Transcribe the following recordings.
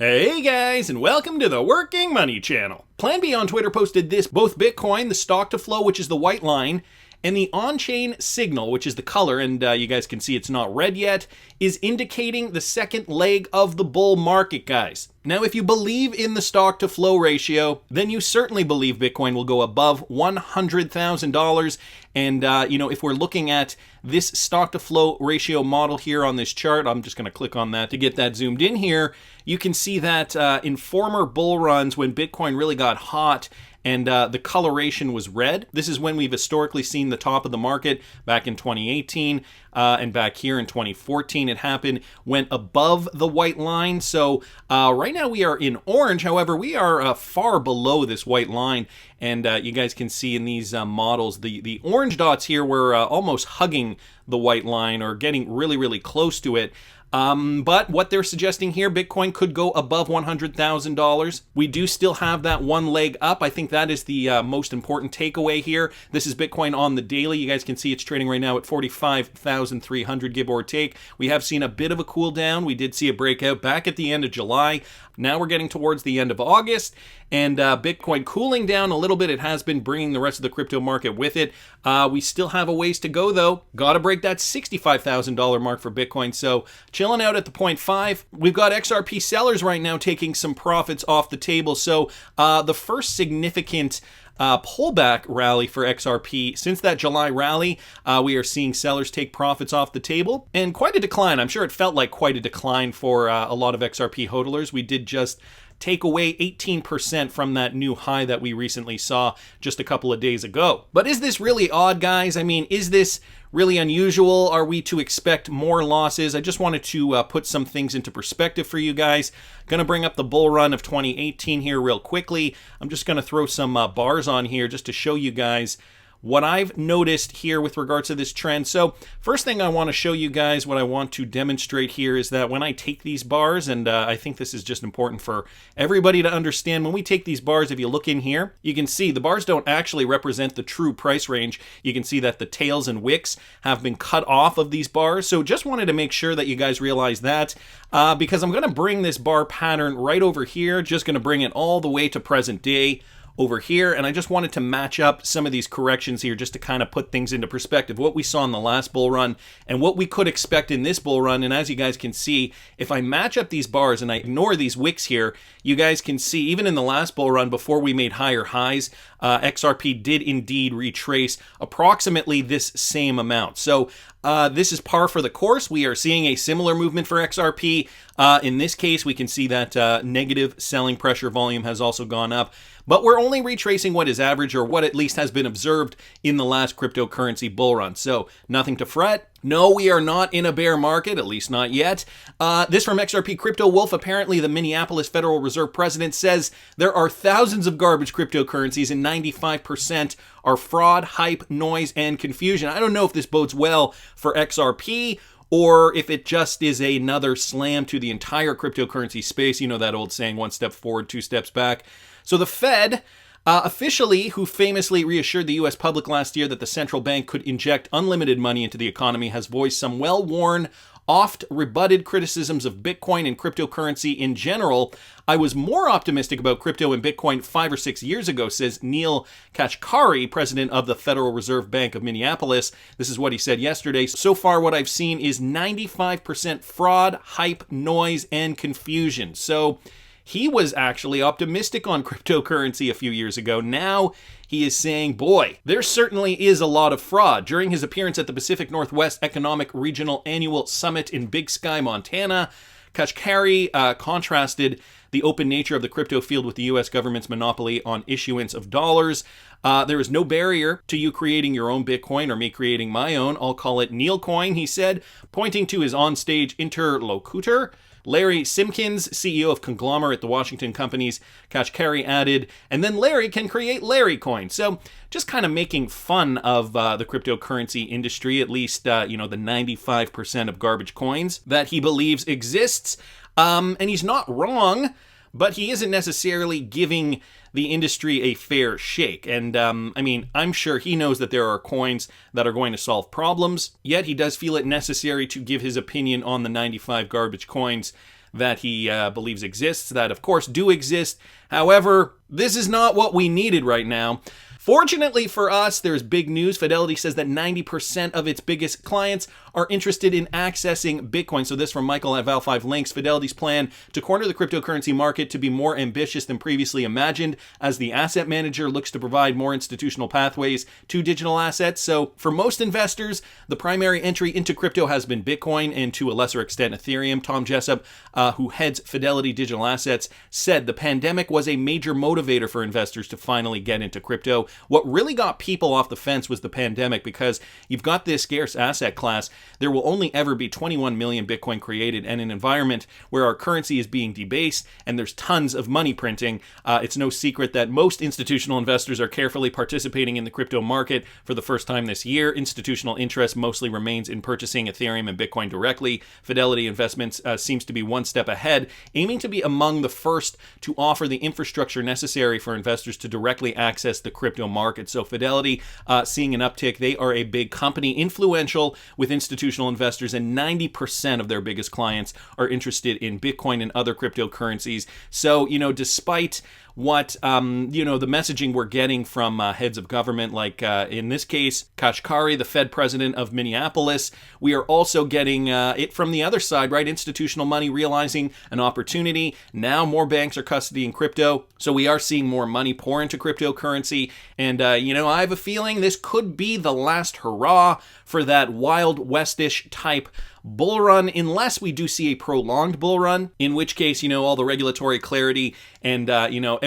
Hey guys, and welcome to the Working Money Channel. Plan B on Twitter posted this: both Bitcoin, the stock to flow, which is the white line, and the on-chain signal, which is the color, and you guys can see it's not red yet, is indicating the second leg of the bull market, guys. Now, if you believe in the stock to flow ratio, then you certainly believe Bitcoin will go above $100,000. And, if we're looking at this stock to flow ratio model here on this chart, I'm just going to click on that to get that zoomed in here. You can see that in former bull runs when Bitcoin really got hot and the coloration was red. This is when we've historically seen the top of the market back in 2018 and back here in 2014. It happened, went above the white line. So right now we are in orange. However, we are far below this white line. And you guys can see in these models, the orange dots here were almost hugging the white line or getting really, really close to it. But what they're suggesting here, Bitcoin could go above $100,000. We do still have that one leg up. I think that is the most important takeaway here. This is Bitcoin on the daily. You guys can see it's trading right now at 45,300, give or take. We have seen a bit of a cool down. We did see a breakout back at the end of July. Now we're getting towards the end of August, and Bitcoin cooling down a little bit. It has been bringing the rest of the crypto market with it. We still have a ways to go, though. Got to break that $65,000 mark for Bitcoin, so chilling out at the 0.5. We've got XRP sellers right now taking some profits off the table, so the first significant pullback rally for XRP since that July rally, we are seeing sellers take profits off the table, and quite a decline. I'm sure it felt like quite a decline for a lot of XRP hodlers. We did just take away 18% from that new high that we recently saw just a couple of days ago. But is this really odd, guys? I mean, is this really unusual? Are we to expect more losses? I just wanted to put some things into perspective for you guys. Gonna bring up the bull run of 2018 here real quickly. I'm just gonna throw some bars on here just to show you guys what I've noticed here with regards to this trend. So first thing I want to show you guys, what I want to demonstrate here is that when I take these bars, and I think this is just important for everybody to understand, when we take these bars, if you look in here, you can see the bars don't actually represent the true price range. You can see that the tails and wicks have been cut off of these bars. So just wanted to make sure that you guys realize that because I'm going to bring this bar pattern right over here, just going to bring it all the way to present day over here, and I just wanted to match up some of these corrections here just to kind of put things into perspective, what we saw in the last bull run and what we could expect in this bull run. And as you guys can see, if I match up these bars and I ignore these wicks here, you guys can see even in the last bull run before we made higher highs, XRP did indeed retrace approximately this same amount. So this is par for the course. We are seeing a similar movement for XRP. In this case, we can see that negative selling pressure volume has also gone up. But we're only retracing what is average, or what at least has been observed in the last cryptocurrency bull run. So nothing to fret. No, we are not in a bear market, at least not yet. This from XRP Crypto Wolf. Apparently, the Minneapolis Federal Reserve president says there are thousands of garbage cryptocurrencies and 95% are fraud, hype, noise, and confusion. I don't know if this bodes well for XRP or if it just is another slam to the entire cryptocurrency space. You know that old saying, one step forward, two steps back. So the Fed, officially, who famously reassured the U.S. public last year that the central bank could inject unlimited money into the economy, has voiced some well-worn, oft-rebutted criticisms of Bitcoin and cryptocurrency in general. I was more optimistic about crypto and Bitcoin 5 or 6 years ago, says Neil Kashkari, president of the Federal Reserve Bank of Minneapolis. This is what he said yesterday. So far, what I've seen is 95% fraud, hype, noise, and confusion. So he was actually optimistic on cryptocurrency a few years ago. Now he is saying, boy, there certainly is a lot of fraud. During his appearance at the Pacific Northwest Economic Regional Annual Summit in Big Sky, Montana, Kashkari contrasted the open nature of the crypto field with the U.S. government's monopoly on issuance of dollars. There is no barrier to you creating your own Bitcoin or me creating my own. I'll call it Neilcoin, he said, pointing to his onstage interlocutor, Larry Simkins, CEO of conglomerate The Washington Companies. Kashkari added, and then Larry can create Larry coin. So just kind of making fun of the cryptocurrency industry, at least, the 95% of garbage coins that he believes exists. And he's not wrong, but he isn't necessarily giving the industry a fair shake. And I'm sure he knows that there are coins that are going to solve problems, yet he does feel it necessary to give his opinion on the 95 garbage coins that he believes exists, that of course do exist. However, this is not what we needed right now. Fortunately for us, there's big news. Fidelity says that 90% of its biggest clients are interested in accessing Bitcoin. So this from Michael at Val5 Links. Fidelity's plan to corner the cryptocurrency market to be more ambitious than previously imagined as the asset manager looks to provide more institutional pathways to digital assets. So for most investors, the primary entry into crypto has been Bitcoin and to a lesser extent Ethereum. Tom Jessup, who heads Fidelity Digital Assets, said the pandemic was a major motivator for investors to finally get into crypto. What really got people off the fence was the pandemic, because you've got this scarce asset class. There will only ever be 21 million Bitcoin created, and an environment where our currency is being debased and there's tons of money printing. It's no secret that most institutional investors are carefully participating in the crypto market for the first time this year. Institutional interest mostly remains in purchasing Ethereum and Bitcoin directly. Fidelity Investments seems to be one step ahead, aiming to be among the first to offer the infrastructure necessary for investors to directly access the crypto market. So Fidelity seeing an uptick. They are a big company, influential with institutional investors, and 90% of their biggest clients are interested in Bitcoin and other cryptocurrencies. So, despite what, the messaging we're getting from heads of government, like in this case, Kashkari, the Fed president of Minneapolis, we are also getting it from the other side, right? Institutional money realizing an opportunity. Now more banks are custodying crypto. So we are seeing more money pour into cryptocurrency. And, I have a feeling this could be the last hurrah for that Wild West-ish type bull run, unless we do see a prolonged bull run, in which case, all the regulatory clarity and,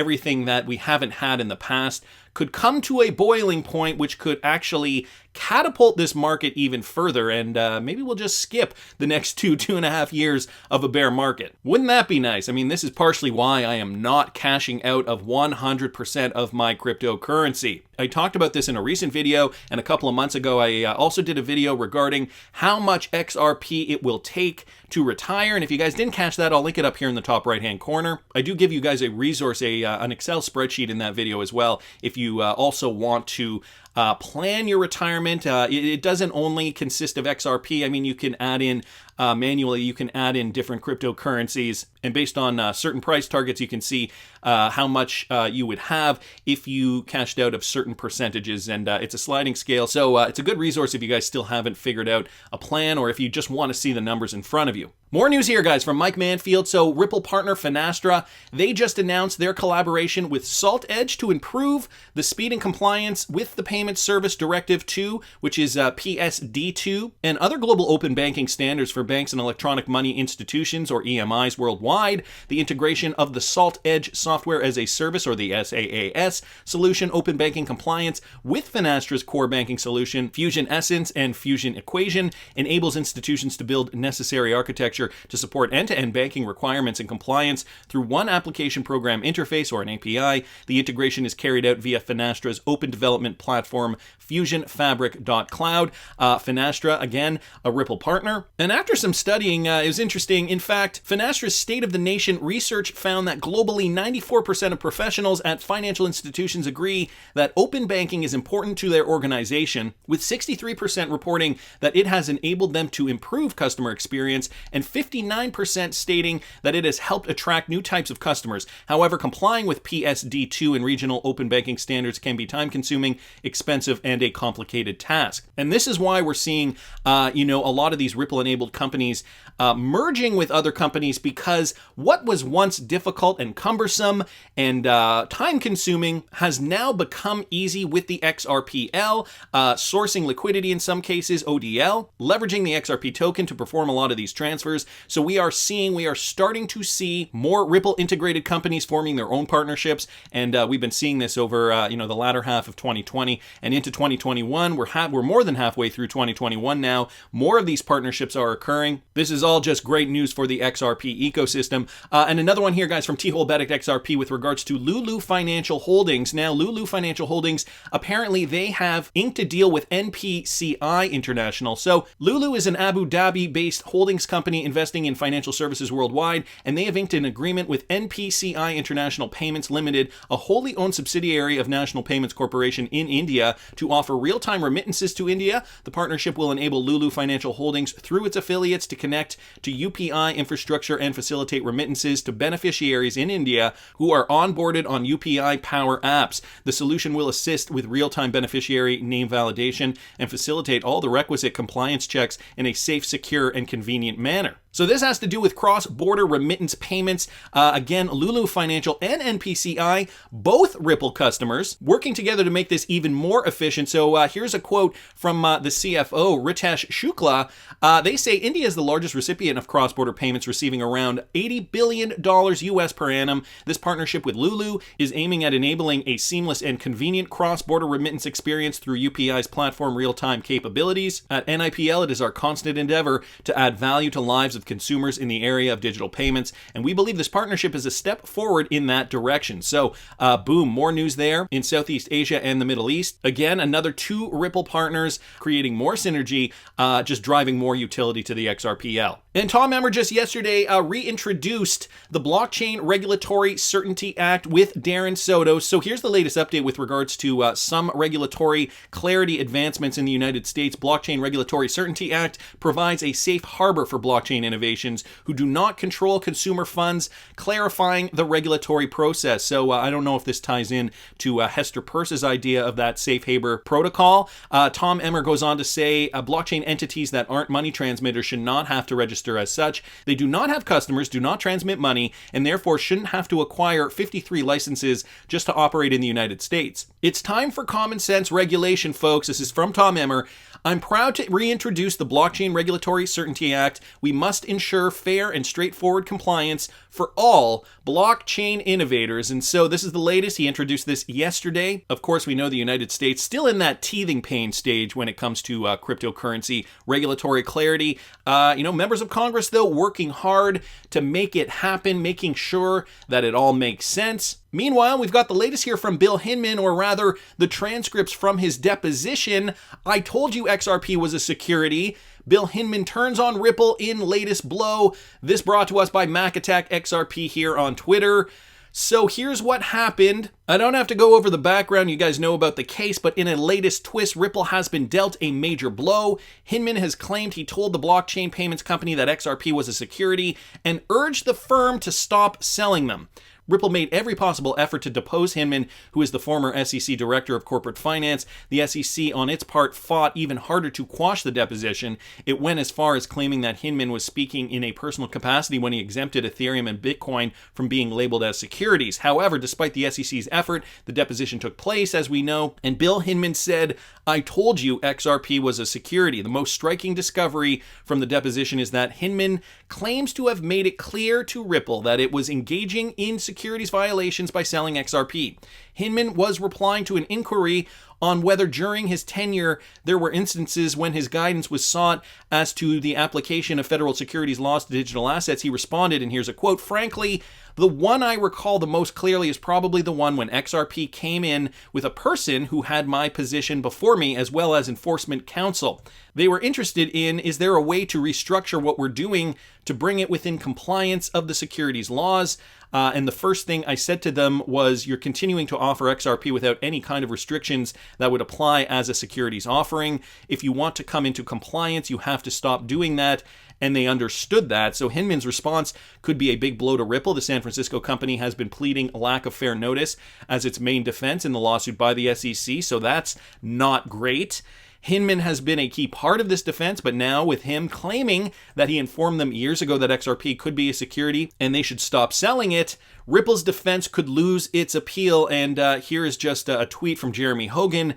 everything that we haven't had in the past could come to a boiling point, which could actually catapult this market even further, and maybe we'll just skip the next 2.5 years of a bear market. Wouldn't that be nice? I mean, this is partially why I am not cashing out of 100% of my cryptocurrency. I talked about this in a recent video, and a couple of months ago I also did a video regarding how much XRP it will take to retire, and if you guys didn't catch that, I'll link it up here in the top right hand corner. I do give you guys a resource, an Excel spreadsheet in that video as well, if you also want to plan your retirement. It doesn't only consist of XRP. I mean, you can add in manually, you can add in different cryptocurrencies, and based on certain price targets, you can see how much you would have if you cashed out of certain percentages, and it's a sliding scale. So it's a good resource if you guys still haven't figured out a plan, or if you just want to see the numbers in front of you. More news here, guys, from Mike Manfield. So Ripple partner Finastra, they just announced their collaboration with Salt Edge to improve the speed and compliance with the Payment Service Directive 2, which is PSD2, and other global open banking standards for banks and electronic money institutions, or EMIs, worldwide. The integration of the Salt Edge Software as a Service, or the SaaS solution, open banking compliance with Finastra's core banking solution, Fusion Essence and Fusion Equation, enables institutions to build necessary architecture to support end-to-end banking requirements and compliance through one application program interface, or an API. The integration is carried out via Finastra's open development platform, fusionfabric.cloud. Finastra, again, a Ripple partner. And after some studying, it was interesting. In fact, Finastra's State of the Nation research found that globally 94% of professionals at financial institutions agree that open banking is important to their organization, with 63% reporting that it has enabled them to improve customer experience, and 59% stating that it has helped attract new types of customers. However, complying with PSD2 and regional open banking standards can be time-consuming, expensive, and a complicated task. And this is why we're seeing, a lot of these Ripple-enabled companies merging with other companies, because what was once difficult and cumbersome and time-consuming has now become easy with the XRPL, sourcing liquidity in some cases, ODL, leveraging the XRP token to perform a lot of these transfers. So we are starting to see more Ripple-integrated companies forming their own partnerships, and we've been seeing this over, the latter half of 2020 and into 2021. We're more than halfway through 2021 now. More of these partnerships are occurring. This is all just great news for the XRP ecosystem. And another one here, guys, from T-Hole Betic XRP with regards to Lulu Financial Holdings. Now, Lulu Financial Holdings, apparently they have inked a deal with NPCI International. So Lulu is an Abu Dhabi-based holdings company investing in financial services worldwide, and they have inked an agreement with NPCI International Payments Limited, a wholly owned subsidiary of National Payments Corporation in India, to offer real-time remittances to India. The partnership will enable Lulu Financial Holdings through its affiliates to connect to UPI infrastructure and facilitate remittances to beneficiaries in India who are onboarded on UPI Power apps. The solution will assist with real-time beneficiary name validation and facilitate all the requisite compliance checks in a safe, secure, and convenient manner. So this has to do with cross-border remittance payments. Again, Lulu Financial and NPCI, both Ripple customers, working together to make this even more efficient. So here's a quote from the CFO, Ritesh Shukla. They say India is the largest recipient of cross-border payments, receiving around $80 billion US per annum. This partnership with Lulu is aiming at enabling a seamless and convenient cross-border remittance experience through UPI's platform real-time capabilities. At NIPL, it is our constant endeavor to add value to lives of consumers in the area of digital payments, and we believe this partnership is a step forward in that direction. So, boom, more news there in Southeast Asia and the Middle East. Again, another 2 Ripple partners creating more synergy, just driving more utility to the XRPL. And Tom Emmer just yesterday reintroduced the Blockchain Regulatory Certainty Act with Darren Soto. So here's the latest update with regards to some regulatory clarity advancements in the United States. Blockchain Regulatory Certainty Act provides a safe harbor for blockchain innovations who do not control consumer funds, clarifying the regulatory process. So I don't know if this ties in to Hester Peirce's idea of that safe harbor protocol. Tom Emmer goes on to say blockchain entities that aren't money transmitters should not have to register as such. They do not have customers, do not transmit money, and therefore shouldn't have to acquire 53 licenses just to operate in the United States. It's time for common sense regulation, folks. This is from Tom Emmer. I'm proud to reintroduce the Blockchain Regulatory Certainty Act. We must ensure fair and straightforward compliance for all blockchain innovators. And so this is the latest. He introduced this yesterday. Of course, we know the United States still in that teething pain stage when it comes to cryptocurrency regulatory clarity. Members of Congress, though, working hard to make it happen, making sure that it all makes sense. Meanwhile, we've got the latest here from Bill Hinman, or rather the transcripts from his deposition. I told you XRP was a security. Bill Hinman turns on Ripple in latest blow. This brought to us by Mac Attack XRP here on Twitter. So here's what happened. I don't have to go over the background, you guys know about the case, but in a latest twist, Ripple has been dealt a major blow. Hinman has claimed he told the blockchain payments company that XRP was a security and urged the firm to stop selling them. Ripple made every possible effort to depose Hinman, who is the former SEC Director of Corporate Finance. The SEC, on its part, fought even harder to quash the deposition. It went as far as claiming that Hinman was speaking in a personal capacity when he exempted Ethereum and Bitcoin from being labeled as securities. However, despite the SEC's effort, the deposition took place, as we know, and Bill Hinman said, "I told you XRP was a security." The most striking discovery from the deposition is that Hinman claims to have made it clear to Ripple that it was engaging in securities violations by selling XRP. Hinman was replying to an inquiry on whether during his tenure there were instances when his guidance was sought as to the application of federal securities laws to digital assets. He responded, and here's a quote, "Frankly, the one I recall the most clearly is probably the one when XRP came in with a person who had my position before me as well as enforcement counsel. They were interested in, is there a way to restructure what we're doing to bring it within compliance of the securities laws? And the first thing I said to them was, you're continuing to offer XRP without any kind of restrictions that would apply as a securities offering. If you want to come into compliance, you have to stop doing that." And they understood that. So Hinman's response could be a big blow to Ripple. The San Francisco company has been pleading a lack of fair notice as its main defense in the lawsuit by the SEC. So that's not great. Hinman has been a key part of this defense, but now with him claiming that he informed them years ago that XRP could be a security and they should stop selling it, Ripple's defense could lose its appeal. And here is just a tweet from Jeremy Hogan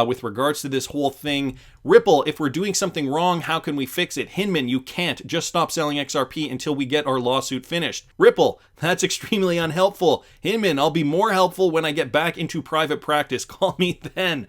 with regards to this whole thing. "Ripple, if we're doing something wrong, how can we fix it? Hinman, you can't. Just stop selling XRP until we get our lawsuit finished." Ripple, "That's extremely unhelpful." Hinman, "I'll be more helpful when I get back into private practice. Call me then."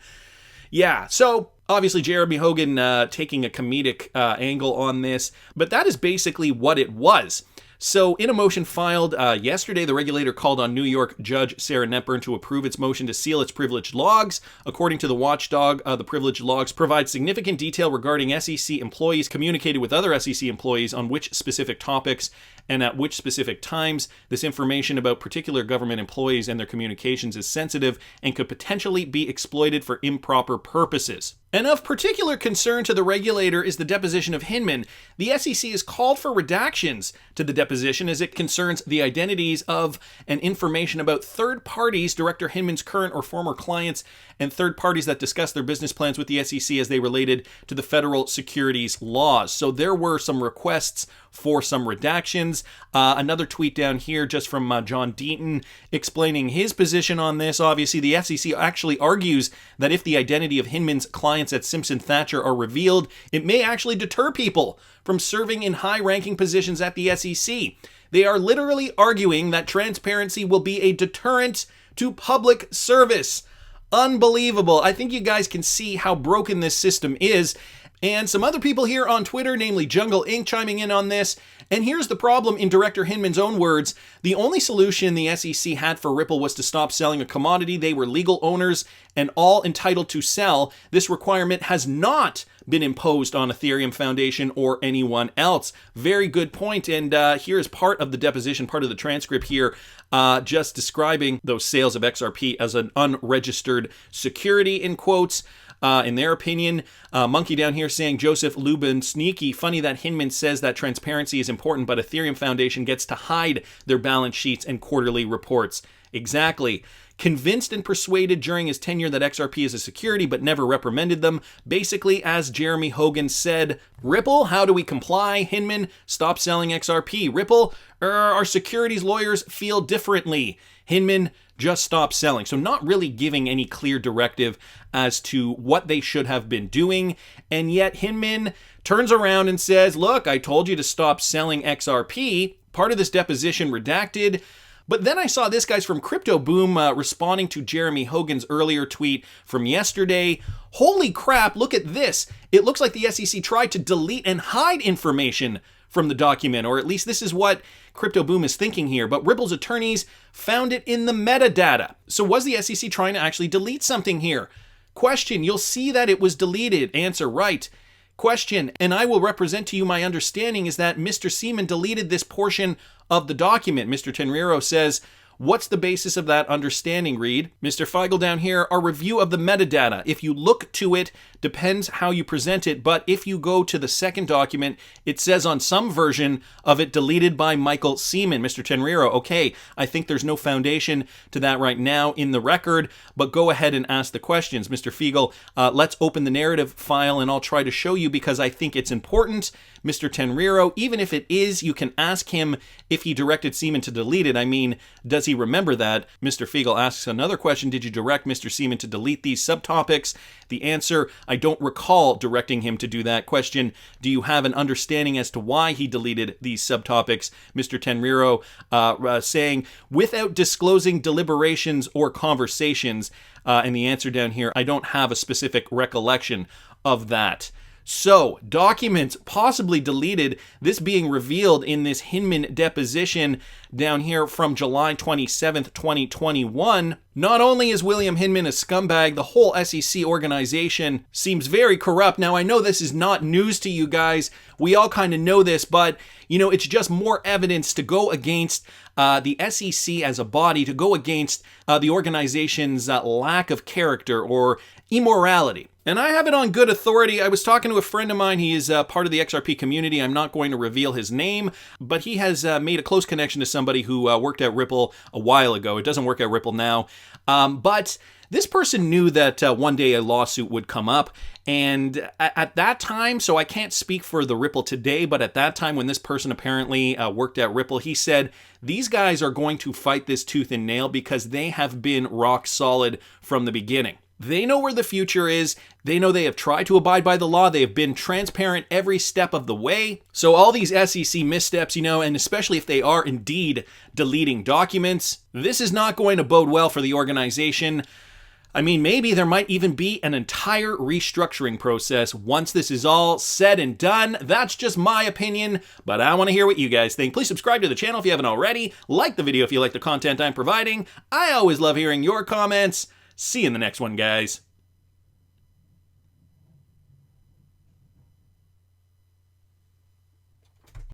Yeah, so obviously Jeremy Hogan taking a comedic angle on this, but that is basically what it was. So in a motion filed yesterday, the regulator called on New York Judge Sarah Netburn to approve its motion to seal its privileged logs. According to the watchdog, the privileged logs provide significant detail regarding SEC employees communicated with other SEC employees on which specific topics and at which specific times. This information about particular government employees and their communications is sensitive and could potentially be exploited for improper purposes. And of particular concern to the regulator is the deposition of Hinman. The SEC has called for redactions to the deposition as it concerns the identities of and information about third parties, Director Hinman's current or former clients, and third parties that discuss their business plans with the SEC as they related to the federal securities laws. So there were some requests for some redactions. Another tweet down here just from John Deaton explaining his position on this. Obviously, the SEC actually argues that if the identity of Hinman's clients at Simpson Thacher are revealed, it may actually deter people from serving in high-ranking positions at the SEC. They are literally arguing that transparency will be a deterrent to public service. Unbelievable. I think you guys can see how broken this system is. And some other people here on Twitter, namely Jungle Inc., chiming in on this. And here's the problem in Director Hinman's own words. The only solution the SEC had for Ripple was to stop selling a commodity. They were legal owners and all entitled to sell. This requirement has not been imposed on Ethereum Foundation or anyone else. Very good point. And here is part of the deposition, part of the transcript here, just describing those sales of XRP as an unregistered security, in quotes. In their opinion, Monkey down here saying, Joseph Lubin, sneaky. Funny that Hinman says that transparency is important, but Ethereum Foundation gets to hide their balance sheets and quarterly reports. Exactly. Convinced and persuaded during his tenure that XRP is a security, but never reprimanded them. Basically, as Jeremy Hogan said, Ripple, how do we comply? Hinman, stop selling XRP. Ripple, our securities lawyers feel differently. Hinman, just stop selling. So not really giving any clear directive as to what they should have been doing. And yet Hinman turns around and says, look, I told you to stop selling XRP. Part of this deposition redacted. But then I saw this guy's from Crypto Boom responding to Jeremy Hogan's earlier tweet from yesterday. Holy crap, look at this. It looks like the SEC tried to delete and hide information from the document, or at least this is what Crypto Boom is thinking here. But Ripple's attorneys found it in the metadata. So was the SEC trying to actually delete something here? Question, you'll see that it was deleted. Answer, right. Question, and I will represent to you my understanding is that Mr. Seaman deleted this portion of the document. Mr. Tenriero says, what's the basis of that understanding, Reed? Mr. Feigl down here, our review of the metadata. If you look to it, depends how you present it, but if you go to the second document, it says on some version of it deleted by Michael Seaman. Mr. Tenriero, okay, I think there's no foundation to that right now in the record, but go ahead and ask the questions. Mr. Feigl, let's open the narrative file and I'll try to show you because I think it's important. Mr. Tenriero, even if it is, you can ask him if he directed Seaman to delete it. I mean, does he remember that? Mr. Feigl asks another question. Did you direct Mr. Seaman to delete these subtopics? The answer, I don't recall directing him to do that. Question, do you have an understanding as to why he deleted these subtopics? Mr. Tenriero saying, without disclosing deliberations or conversations. And the answer down here, I don't have a specific recollection of that. So, documents possibly deleted, this being revealed in this Hinman deposition down here from July 27th, 2021. Not only is William Hinman a scumbag, the whole SEC organization seems very corrupt. Now, I know this is not news to you guys. We all kind of know this, but, you know, it's just more evidence to go against the SEC as a body, to go against the organization's lack of character or immorality. And I have it on good authority. I was talking to a friend of mine. He is part of the XRP community. I'm not going to reveal his name, but he has made a close connection to somebody who worked at Ripple a while ago. It doesn't work at Ripple now. But this person knew that one day a lawsuit would come up. And at that time, so I can't speak for the Ripple today, but at that time when this person apparently worked at Ripple, he said, these guys are going to fight this tooth and nail because they have been rock solid from the beginning. They know where the future is. They know they have tried to abide by the law. They have been transparent every step of the way. So all these SEC missteps, you know, and especially if they are indeed deleting documents, this is not going to bode well for the organization. I mean, maybe there might even be an entire restructuring process once this is all said and done. That's just my opinion, but I want to hear what you guys think. Please subscribe to the channel if you haven't already. Like the video if you like the content I'm providing. I always love hearing your comments. See you in the next one, guys.